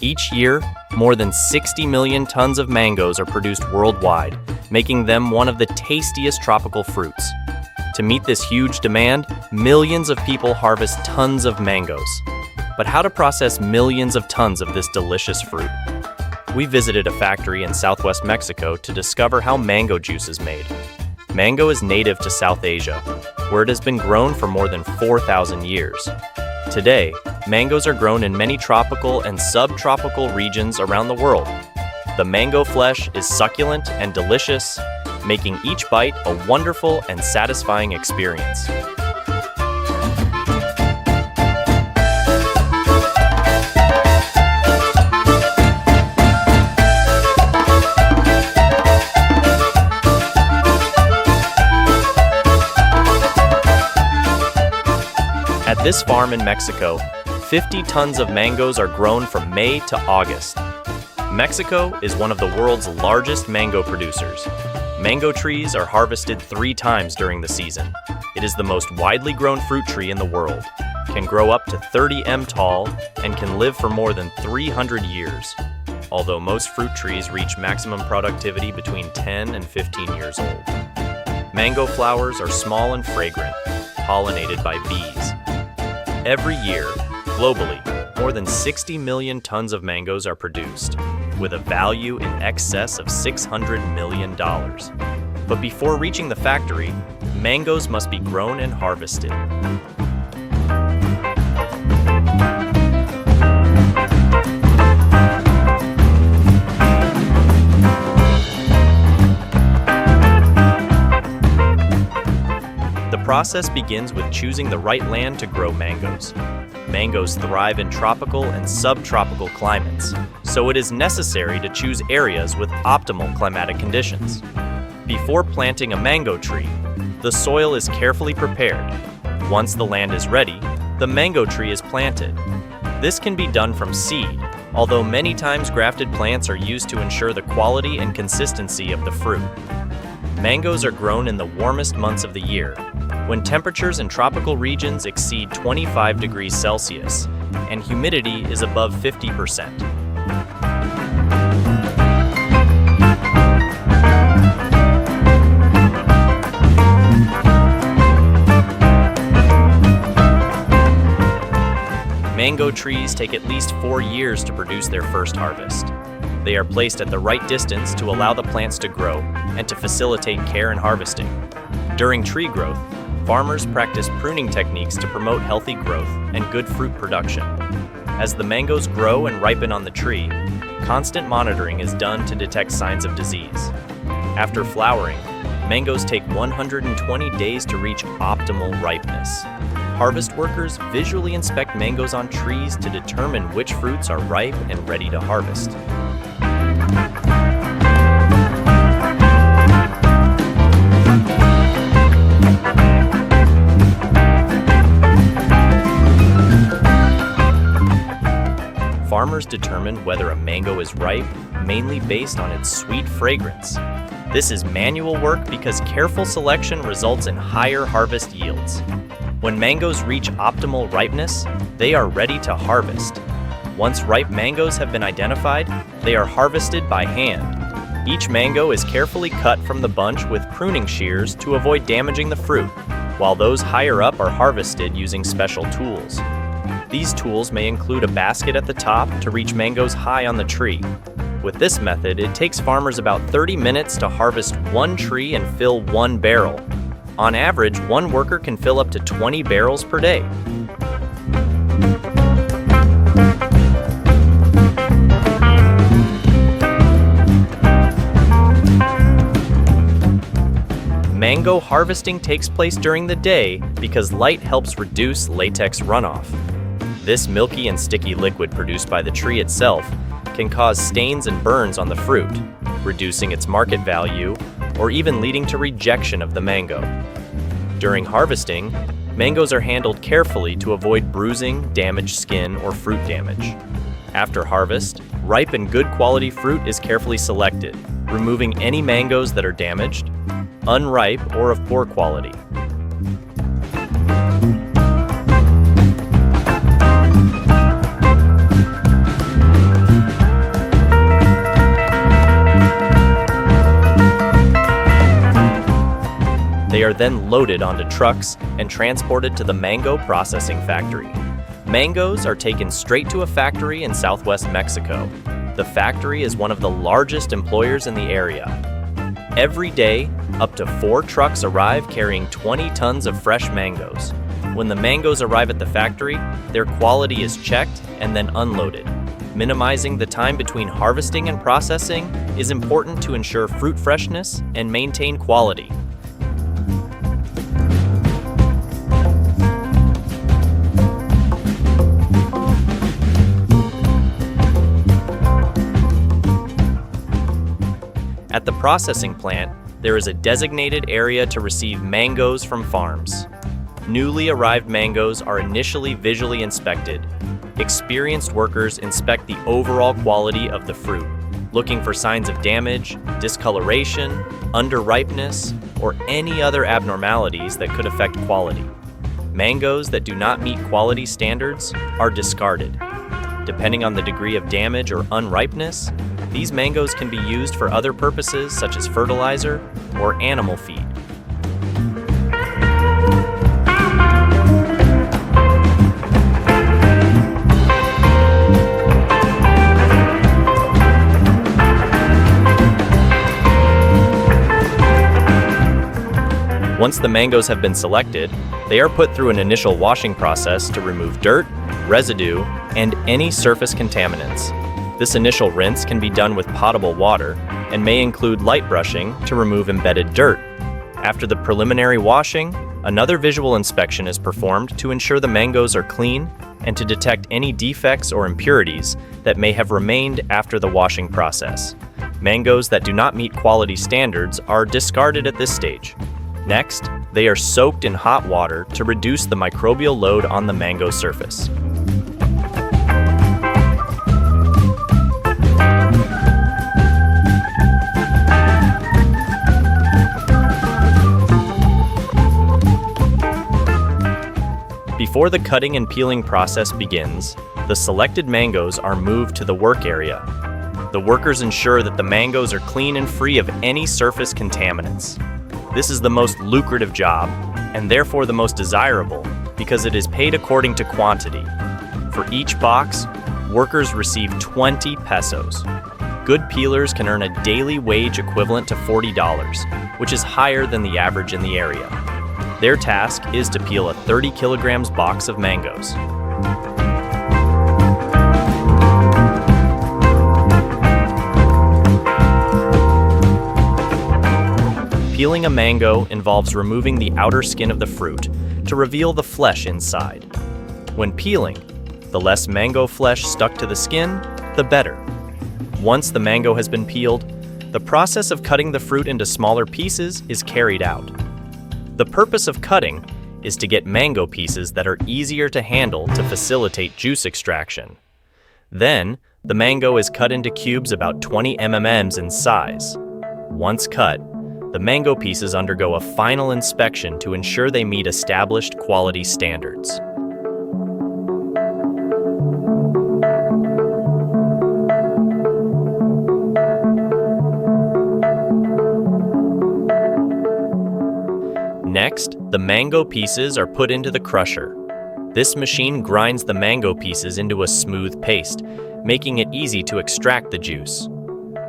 Each year, more than 60 million tons of mangoes are produced worldwide, making them one of the tastiest tropical fruits. To meet this huge demand, millions of people harvest tons of mangoes. But how to process millions of tons of this delicious fruit? We visited a factory in southwest Mexico to discover how mango juice is made. Mango is native to South Asia, where it has been grown for more than 4,000 years. Today, mangoes are grown in many tropical and subtropical regions around the world. The mango flesh is succulent and delicious, making each bite a wonderful and satisfying experience. At this farm in Mexico, 50 tons of mangoes are grown from May to August. Mexico is one of the world's largest mango producers. Mango trees are harvested 3 times during the season. It is the most widely grown fruit tree in the world, can grow up to 30 m tall, and can live for more than 300 years. Although most fruit trees reach maximum productivity between 10 and 15 years old. Mango flowers are small and fragrant, pollinated by bees. Every year, globally, more than 60 million tons of mangoes are produced, with a value in excess of $600 million. But before reaching the factory, mangoes must be grown and harvested. The process begins with choosing the right land to grow mangoes. Mangoes thrive in tropical and subtropical climates, so it is necessary to choose areas with optimal climatic conditions. Before planting a mango tree, the soil is carefully prepared. Once the land is ready, the mango tree is planted. This can be done from seed, although many times grafted plants are used to ensure the quality and consistency of the fruit. Mangoes are grown in the warmest months of the year, when temperatures in tropical regions exceed 25 degrees Celsius and humidity is above 50%. Mango trees take at least 4 years to produce their first harvest. They are placed at the right distance to allow the plants to grow and to facilitate care and harvesting. During tree growth, farmers practice pruning techniques to promote healthy growth and good fruit production. As the mangoes grow and ripen on the tree, constant monitoring is done to detect signs of disease. After flowering, mangoes take 120 days to reach optimal ripeness. Harvest workers visually inspect mangoes on trees to determine which fruits are ripe and ready to harvest. Farmers determine whether a mango is ripe mainly based on its sweet fragrance. This is manual work because careful selection results in higher harvest yields. When mangoes reach optimal ripeness, they are ready to harvest. Once ripe mangoes have been identified, they are harvested by hand. Each mango is carefully cut from the bunch with pruning shears to avoid damaging the fruit, while those higher up are harvested using special tools. These tools may include a basket at the top to reach mangoes high on the tree. With this method, it takes farmers about 30 minutes to harvest 1 tree and fill 1 barrel. On average, 1 worker can fill up to 20 barrels per day. Mango harvesting takes place during the day because light helps reduce latex runoff. This milky and sticky liquid produced by the tree itself can cause stains and burns on the fruit, reducing its market value or even leading to rejection of the mango. During harvesting, mangoes are handled carefully to avoid bruising, damaged skin, or fruit damage. After harvest, ripe and good quality fruit is carefully selected, removing any mangoes that are damaged, unripe, or of poor quality. They are then loaded onto trucks and transported to the mango processing factory. Mangoes are taken straight to a factory in southwest Mexico. The factory is one of the largest employers in the area. Every day, up to 4 trucks arrive carrying 20 tons of fresh mangoes. When the mangoes arrive at the factory, their quality is checked and then unloaded. Minimizing the time between harvesting and processing is important to ensure fruit freshness and maintain quality. At the processing plant, there is a designated area to receive mangoes from farms. Newly arrived mangoes are initially visually inspected. Experienced workers inspect the overall quality of the fruit, looking for signs of damage, discoloration, underripeness, or any other abnormalities that could affect quality. Mangoes that do not meet quality standards are discarded. Depending on the degree of damage or unripeness, these mangoes can be used for other purposes such as fertilizer or animal feed. Once the mangoes have been selected, they are put through an initial washing process to remove dirt, residue, and any surface contaminants. This initial rinse can be done with potable water and may include light brushing to remove embedded dirt. After the preliminary washing, another visual inspection is performed to ensure the mangoes are clean and to detect any defects or impurities that may have remained after the washing process. Mangoes that do not meet quality standards are discarded at this stage. Next, they are soaked in hot water to reduce the microbial load on the mango surface. Before the cutting and peeling process begins, the selected mangoes are moved to the work area. The workers ensure that the mangoes are clean and free of any surface contaminants. This is the most lucrative job, and therefore the most desirable, because it is paid according to quantity. For each box, workers receive 20 pesos. Good peelers can earn a daily wage equivalent to $40, which is higher than the average in the area. Their task is to peel a 30 kilograms box of mangoes. Peeling a mango involves removing the outer skin of the fruit to reveal the flesh inside. When peeling, the less mango flesh stuck to the skin, the better. Once the mango has been peeled, the process of cutting the fruit into smaller pieces is carried out. The purpose of cutting is to get mango pieces that are easier to handle to facilitate juice extraction. Then, the mango is cut into cubes about 20 mm in size. Once cut, the mango pieces undergo a final inspection to ensure they meet established quality standards. Next, the mango pieces are put into the crusher. This machine grinds the mango pieces into a smooth paste, making it easy to extract the juice.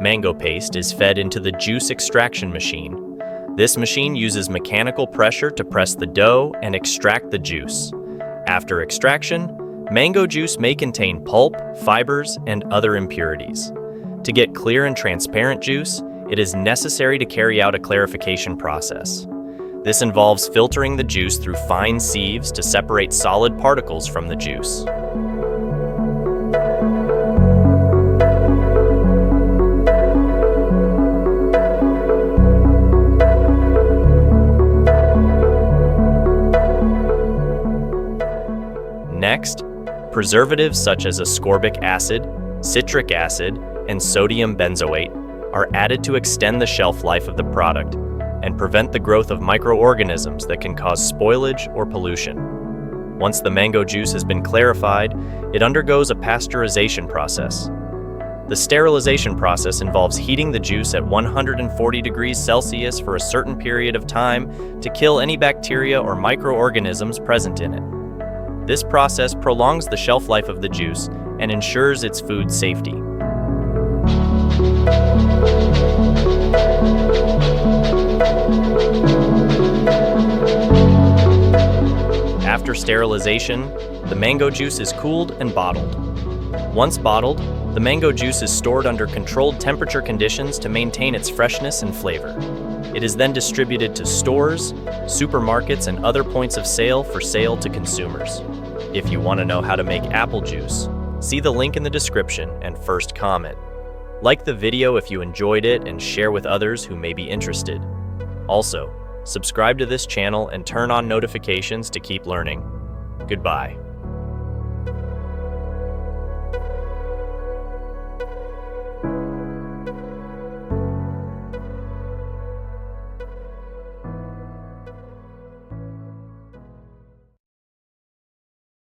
Mango paste is fed into the juice extraction machine. This machine uses mechanical pressure to press the dough and extract the juice. After extraction, mango juice may contain pulp, fibers, and other impurities. To get clear and transparent juice, it is necessary to carry out a clarification process. This involves filtering the juice through fine sieves to separate solid particles from the juice. Next, preservatives such as ascorbic acid, citric acid, and sodium benzoate are added to extend the shelf life of the product and prevent the growth of microorganisms that can cause spoilage or pollution. Once the mango juice has been clarified, it undergoes a pasteurization process. The sterilization process involves heating the juice at 140 degrees Celsius for a certain period of time to kill any bacteria or microorganisms present in it. This process prolongs the shelf life of the juice and ensures its food safety. After sterilization, the mango juice is cooled and bottled. Once bottled, the mango juice is stored under controlled temperature conditions to maintain its freshness and flavor. It is then distributed to stores, supermarkets, and other points of sale for sale to consumers. If you want to know how to make apple juice, see the link in the description and first comment. Like the video if you enjoyed it and share with others who may be interested. Also, subscribe to this channel and turn on notifications to keep learning. Goodbye.